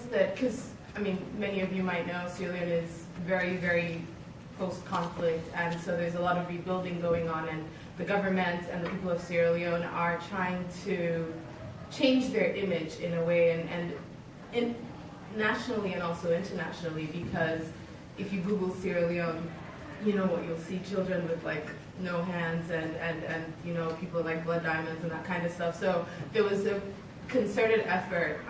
that, because, I mean, many of you might know Sierra Leone is very, very post-conflict, and so there's a lot of rebuilding going on, and the government and the people of Sierra Leone are trying to change their image in a way, and nationally and also internationally, because if you Google Sierra Leone, you know what you'll see: children with like no hands, and you know, people like blood diamonds and that kind of stuff. So there was a concerted effort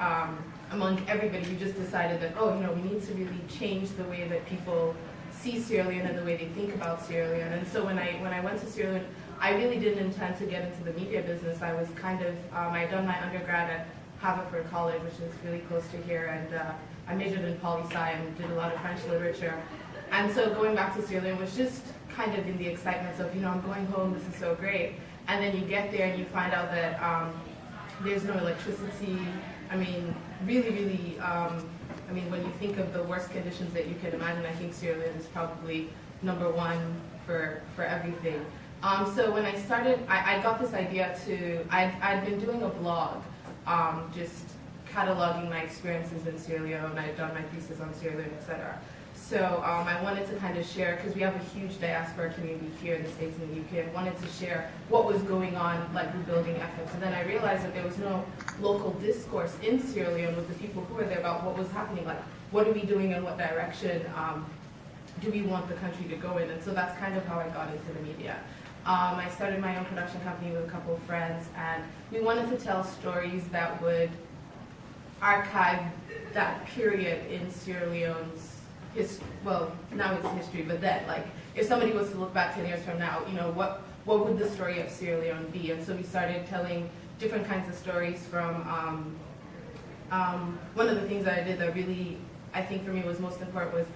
among everybody who just decided that, oh, you know, we need to really change the way that people see Sierra Leone and the way they think about Sierra Leone. And so when I went to Sierra Leone, I really didn't intend to get into the media business. I was kind of, I had done my undergrad at Haverford College, which is really close to here, and I majored in poli-sci and did a lot of French literature. And so going back to Sierra Leone was just kind of in the excitement of, you know, I'm going home, this is so great. And then you get there and you find out that there's no electricity. I mean, really, really, I mean, when you think of the worst conditions that you can imagine, I think Sierra Leone is probably number one for everything. So when I started, I got this idea I'd been doing a blog, just cataloging my experiences in Sierra Leone. I'd done my thesis on Sierra Leone, etc. So I wanted to kind of share, because we have a huge diaspora community here in the States and the UK, I wanted to share what was going on, like rebuilding efforts. And then I realized that there was no local discourse in Sierra Leone with the people who were there about what was happening, like what are we doing in what direction do we want the country to go in. And so that's kind of how I got into the media. I started my own production company with a couple of friends, and we wanted to tell stories that would archive that period in Sierra Leone's well, now it's history, but then, like, if somebody was to look back 10 years from now, you know, what would the story of Sierra Leone be? And so we started telling different kinds of stories from, one of the things that I did that really, I think for me was most important was,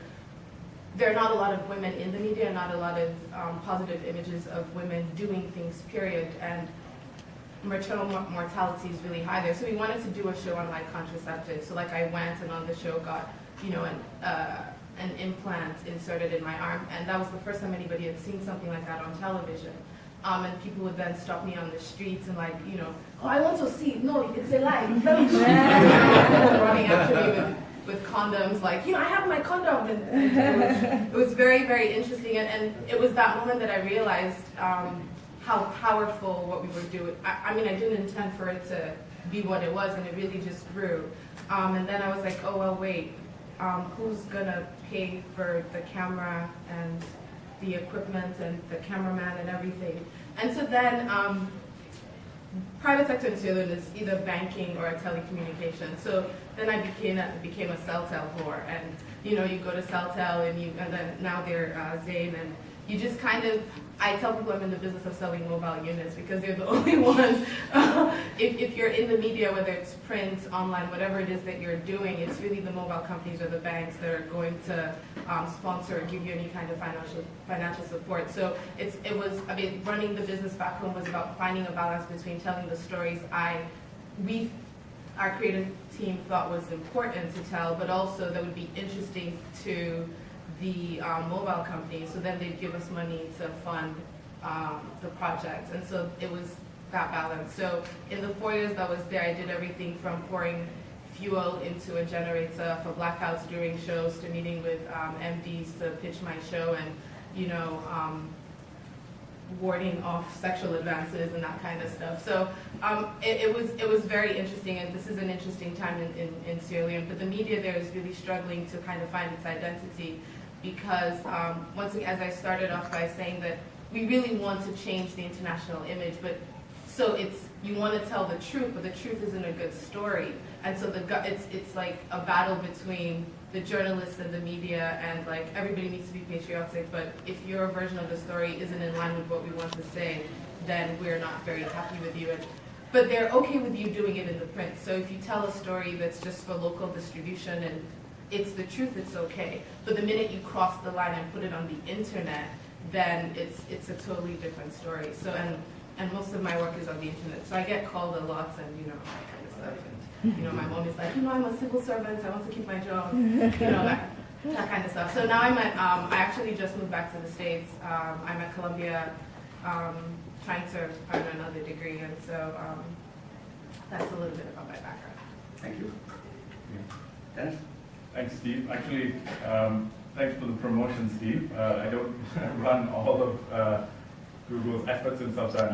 there are not a lot of women in the media, not a lot of positive images of women doing things, period, and maternal mortality is really high there. So we wanted to do a show on like contraceptives. So like I went and on the show got, you know, an implant inserted in my arm, and that was the first time anybody had seen something like that on television. And people would then stop me on the streets and like, you know, oh, I want to see. No, it's a lie. Running after me with condoms, like, you know, I have my condom. And it was very, very interesting. And it was that moment that I realized how powerful what we were doing. I mean, I didn't intend for it to be what it was, and it really just grew. And then I was like, oh, well, wait. Who's gonna pay for the camera and the equipment and the cameraman and everything? And so then private sector in Sierra Leone is either banking or telecommunications. So then I became a Celtel whore, and you know, you go to Celtel and then now they're Zain, and you just kind of, I tell people I'm in the business of selling mobile units because they're the only ones. If you're in the media, whether it's print, online, whatever it is that you're doing, it's really the mobile companies or the banks that are going to sponsor or give you any kind of financial support. So it was, I mean, running the business back home was about finding a balance between telling the stories our creative team thought was important to tell, but also that would be interesting to the mobile company, so then they'd give us money to fund the project. And so it was that balance. So in the 4 years that I was there, I did everything from pouring fuel into a generator for blackouts during shows to meeting with MDs to pitch my show, and, you know, warding off sexual advances and that kind of stuff. So it was very interesting, and this is an interesting time in Sierra Leone, but the media there is really struggling to kind of find its identity, because once again, as I started off by saying that we really want to change the international image, but so you want to tell the truth, but the truth isn't a good story, and so it's like a battle between the journalists and the media, and like everybody needs to be patriotic, but if your version of the story isn't in line with what we want to say, then we're not very happy with you. But they're okay with you doing it in the print. So if you tell a story that's just for local distribution and it's the truth, it's okay. But the minute you cross the line and put it on the internet, then it's a totally different story. So and most of my work is on the internet. So I get called a lot, and you know, that kind of stuff. And you know, my mom is like, you know, I'm a civil servant, I want to keep my job, you know, that kind of stuff. So now I'm at, I actually just moved back to the States. I'm at Columbia, trying to earn another degree, and so that's a little bit about my background. Thank you. Denis? Thanks, Steve. Actually, thanks for the promotion, Steve. I don't run all of Google's efforts in Sub-Saharan